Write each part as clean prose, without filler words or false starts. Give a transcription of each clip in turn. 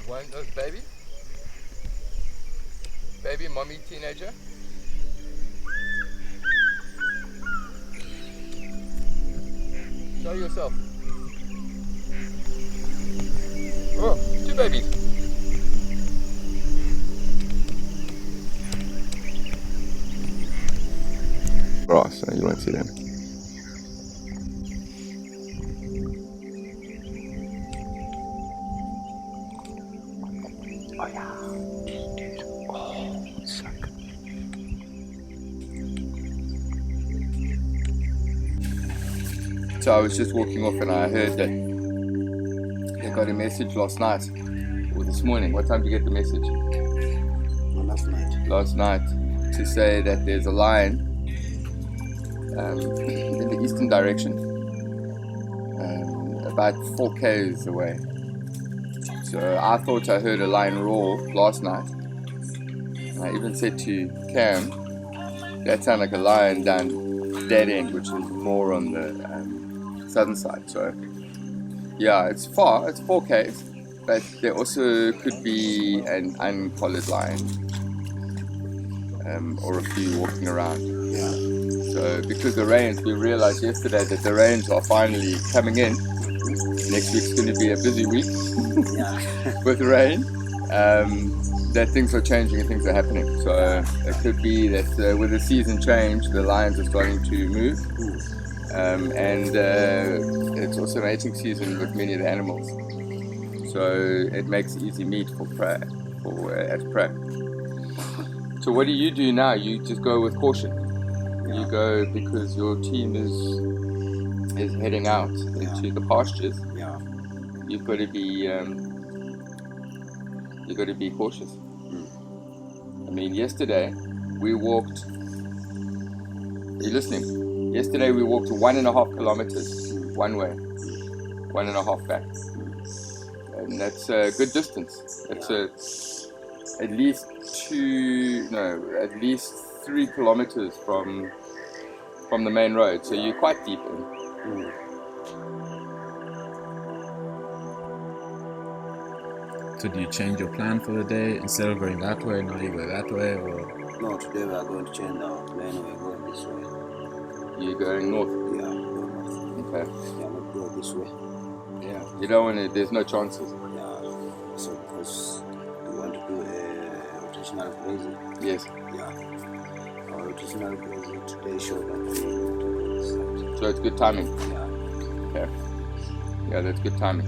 One, those baby. Baby, mommy, teenager. Show yourself. Oh, two babies. Grass, so you won't see them. Oh yeah. Oh, suck. So I was just walking off and I heard that they got a message last night or this morning. What time did you get the message? Last night. Last night, to say that there's a lion in the eastern direction, about 4 k's away. So I thought I heard a lion roar last night. And I even said to Cam, that sounded like a lion down dead end, which is more on the southern side. So yeah, it's far, it's 4 k's, but there also could be an uncollared lion or a few walking around. Yeah. So because the rains, we realized yesterday that the rains are finally coming in. Next week's going to be a busy week with rain. That things are changing and things are happening. So it could be that with the season change, the lions are starting to move. And it's also mating season with many of the animals. So it makes easy meat for prey, as prey. So what do now? You just go with caution. You go because your team is heading out into the pastures. Yeah. You've got to be cautious. I mean, yesterday we walked. Are you listening? Yesterday we walked 1.5 kilometers one way, 1.5 back, and that's a good distance. It's at least 3 kilometers from the main road, so you're quite deep in. So do you change your plan for the day? Instead of going that way, now you go that way, or? No, today we are going to change our plan. We're going this way. You're going north? Yeah, go north. Okay. Yeah, we'll go this way. Yeah. You don't want to, there's no chances. Yeah, so because we want to do a rotational grazing. Yes. Yeah. Our rotational grazing today showed that we need to do this side. So it's good timing. Yeah. Okay. Yeah, that's good timing.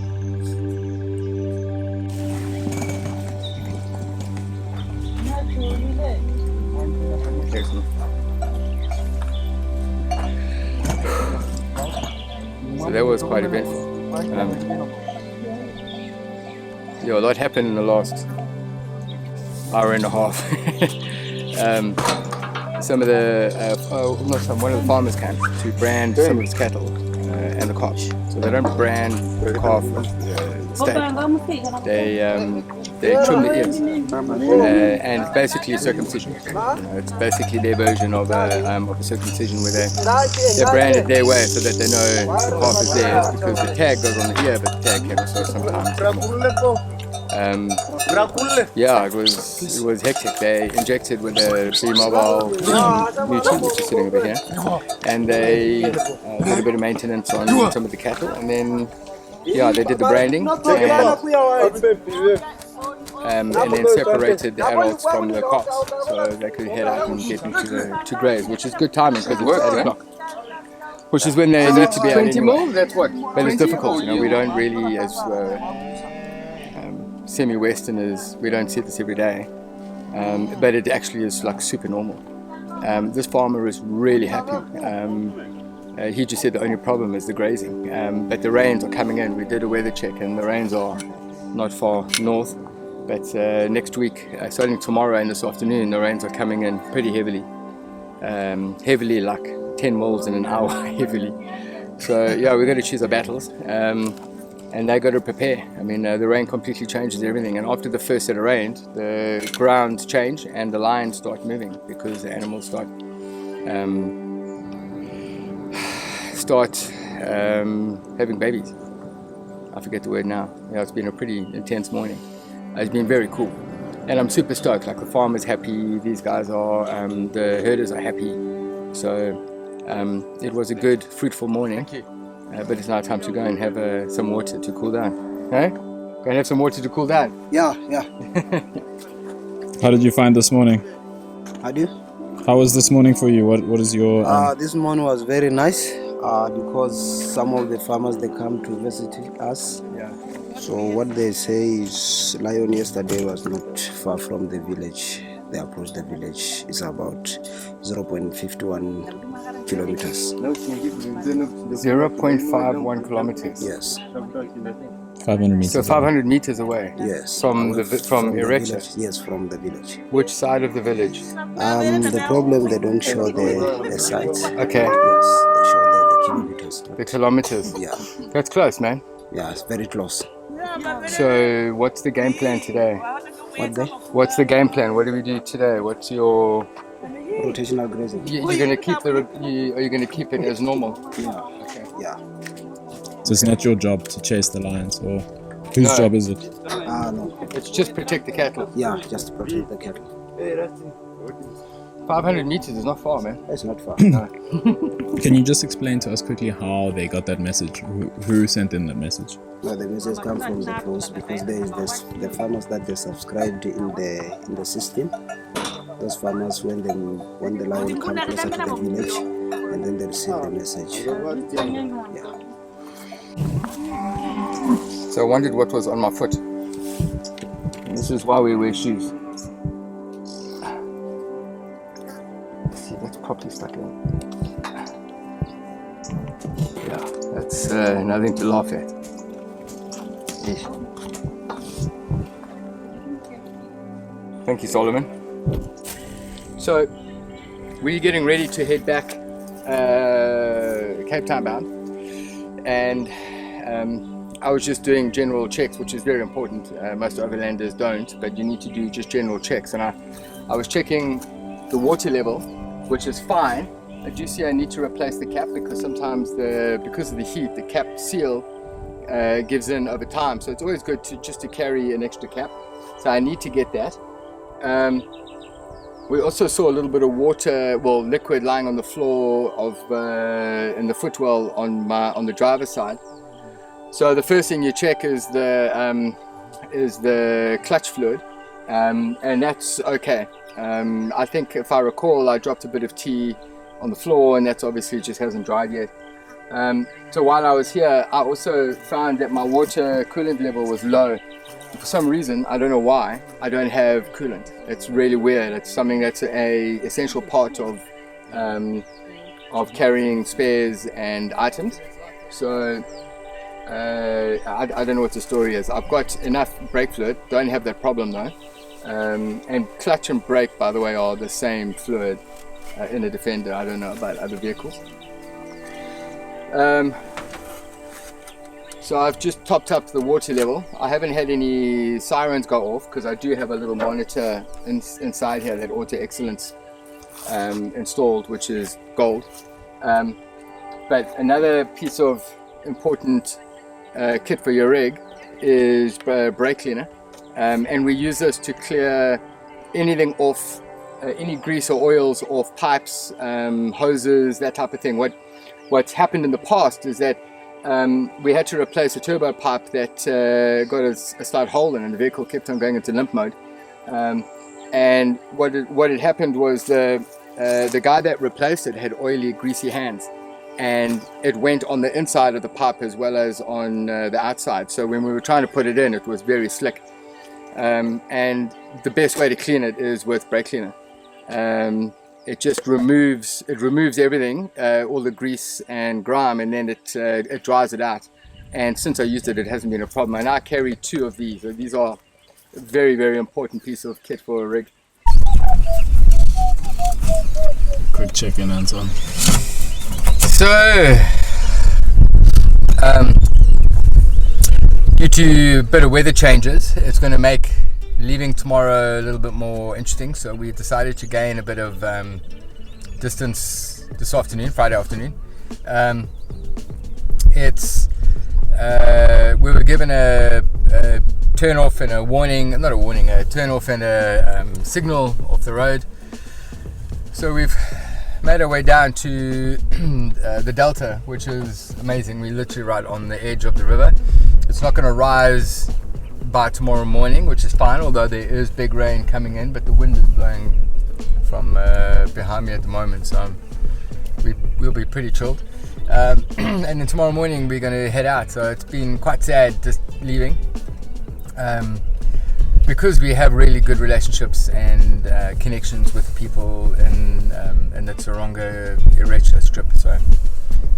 Excellent. So that was quite eventful. A lot happened in the last hour and a half. One of the farmers came to brand some of his cattle and the calves. So they don't brand the calf steak. They trim the ears, and it's basically a circumcision. It's basically their version of a circumcision where they brand it their way so that they know the calf is theirs, because the tag goes on the ear, but the tag can also sometimes come off. Yeah, it was hectic. They injected with a pre-mobile mutant, which is sitting over here, and they did a bit of maintenance on some of the cattle, and then they did the branding. And then separated the adults from the calves, so they could head out and get into to graze, which is good timing because it's 8 o'clock, which is when they need to be out anyway. That's what. But it's difficult, we don't really, as semi-Westerners, we don't see this every day, but it actually is like super normal. This farmer is really happy. He just said the only problem is the grazing, but the rains are coming in. We did a weather check and the rains are not far north. But next week, starting tomorrow and this afternoon, the rains are coming in pretty heavily. Heavily, like 10 mils in an hour, heavily. So yeah, we've got to choose our battles. And they got to prepare. I mean, the rain completely changes everything. And after the first set of rain, the ground change and the lines start moving because the animals start having babies. I forget the word now. Yeah, it's been a pretty intense morning. It's been very cool. And I'm super stoked. Like the farmer's happy, these guys are, the herders are happy. So it was a good, fruitful morning. Thank you. But it's now time to go and have some water to cool down. Okay? Go and have some water to cool down. Yeah. How did you find this morning? How do you? How was this morning for you? What is your... This morning was very nice because some of the farmers, they come to visit us. Yeah. So what they say is Lion yesterday was not far from the village. They approached the village. It's about 0.51 kilometers. 0.51 kilometers. Yes. 500 meters. So 500 meters away. Yes. From Erector. village. Yes, from the village. Which side of the village? The problem, they don't show the sites. Okay. Yes, they show the kilometers. The kilometers. Yeah. That's close, man. Yeah, it's very close. So what's the game plan today? What day? What's the game plan? What do we do today? What's your... Rotational grazing. You're going to keep are you going to keep it as normal? Yeah. Okay. Yeah. So it's not your job to chase the lions, or whose No. job is it? No. It's just protect the cattle. Yeah, just to protect the cattle. 500 meters is not far, man. It's not far. No. Can you just explain to us quickly how they got that message? Who sent in that message? No, the message comes from the post because there is the farmers that they subscribed in the system. Those farmers, when the lion comes closer to the village, and then they receive the message. Yeah. So I wondered what was on my foot. This is why we wear shoes. See, that's properly stuck in. Yeah, that's nothing to laugh at. Yeesh. Thank you, Solomon. So, we're getting ready to head back Cape Town bound, and I was just doing general checks, which is very important. Most overlanders don't, but you need to do just general checks. And I was checking the water level, which is fine. I do see I need to replace the cap because sometimes because of the heat, the cap seal gives in over time. So it's always good to carry an extra cap. So I need to get that. We also saw a little bit of water, liquid lying on the floor in the footwell on the driver's side. So the first thing you check is the clutch fluid, and that's okay. I think if I recall, I dropped a bit of tea on the floor, and that's obviously just hasn't dried yet. So while I was here, I also found that my water coolant level was low. For some reason, I don't know why, I don't have coolant. It's really weird. It's something that's a essential part of carrying spares and items. So I don't know what the story is. I've got enough brake fluid, don't have that problem though. And clutch and brake, by the way, are the same fluid in a Defender. I don't know about other vehicles. So I've just topped up the water level. I haven't had any sirens go off because I do have a little monitor inside here that Auto Excellence installed, which is gold. But another piece of important kit for your rig is brake cleaner, and we use this to clear anything off, any grease or oils off pipes, hoses, that type of thing. What's happened in the past is that we had to replace a turbo pipe that got a slight hole in it, and the vehicle kept on going into limp mode. And what had happened was the guy that replaced it had oily, greasy hands, and it went on the inside of the pipe as well as on the outside. So when we were trying to put it in, it was very slick. And the best way to clean it is with brake cleaner. It just removes everything, all the grease and grime, and then it dries it out. And since I used it, it hasn't been a problem. And I carry 2 of these. So these are a very, very important piece of kit for a rig. Quick check-in, Anton. So, due to a bit of weather changes, it's going to make leaving tomorrow a little bit more interesting. So we decided to gain a bit of distance this afternoon, Friday afternoon. We were given a turn off and a warning, not a warning, a turn off and a signal off the road. So we've made our way down to the delta, which is amazing. We're literally right on the edge of the river. It's not going to rise by tomorrow morning, which is fine, although there is big rain coming in, but the wind is blowing from behind me at the moment, so we'll be pretty chilled. And then tomorrow morning we're going to head out. So it's been quite sad just leaving, because we have really good relationships and connections with people in the Taronga Erecha strip. So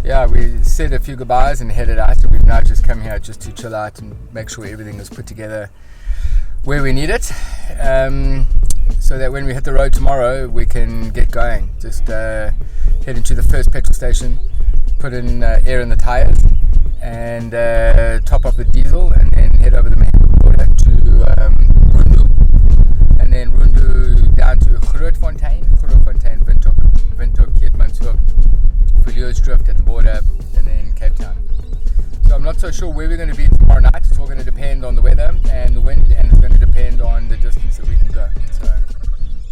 yeah, we said a few goodbyes and headed out, and we've now just come here just to chill out and make sure everything is put together where we need it, so that when we hit the road tomorrow we can get going. Just head into the first petrol station, put in air in the tires, and top up the diesel, and then head over the main border to Rundu, and then Rundu down to Grootfontein, Windhoek, Keetmanshoek, Villiers-Drift at the border, and then Cape Town. So I'm not so sure where we're going to be tomorrow night. It's all going to depend on the weather and the wind, and it's going to depend on the distance that we can go. So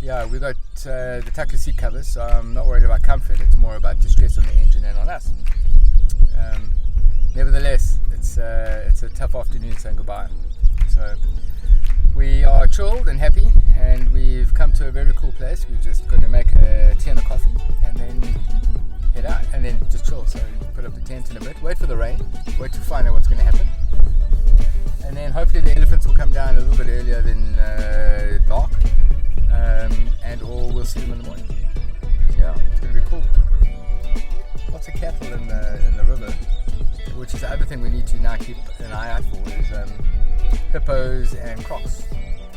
yeah, we got the Tucker seat covers, so I'm not worried about comfort. It's more about the stress on the engine and on us. Nevertheless, it's a tough afternoon saying goodbye. So we are chilled and happy, and we've come to a very cool place. We're just going to make a tea and a coffee, and then head out, and then just chill. So put up the tent in a bit, wait for the rain, wait to find out what's going to happen, and then hopefully the elephants will come down a little bit earlier than dark, and or we'll see them in the morning. Yeah, it's going to be cool. Lots of cattle in the river, which is the other thing we need to now keep an eye out for, is hippos and crocs.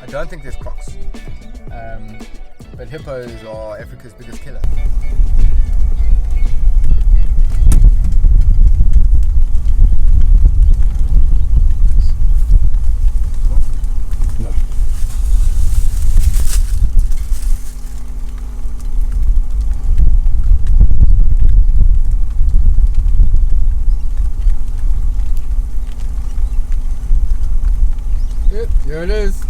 I don't think there's crocs, but hippos are Africa's biggest killer. Yep, there it is.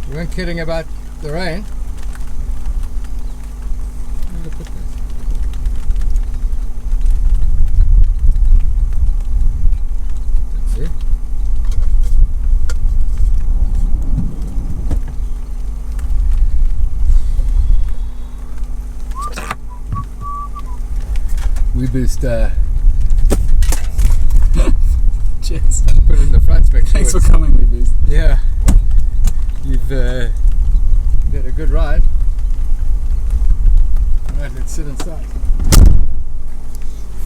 We weren't kidding about the rain. Where did I put this? That's it. We boost Cheers. put it in the front spec. Thanks for coming with this. Yeah, you've had a good ride. Alright, let's sit inside.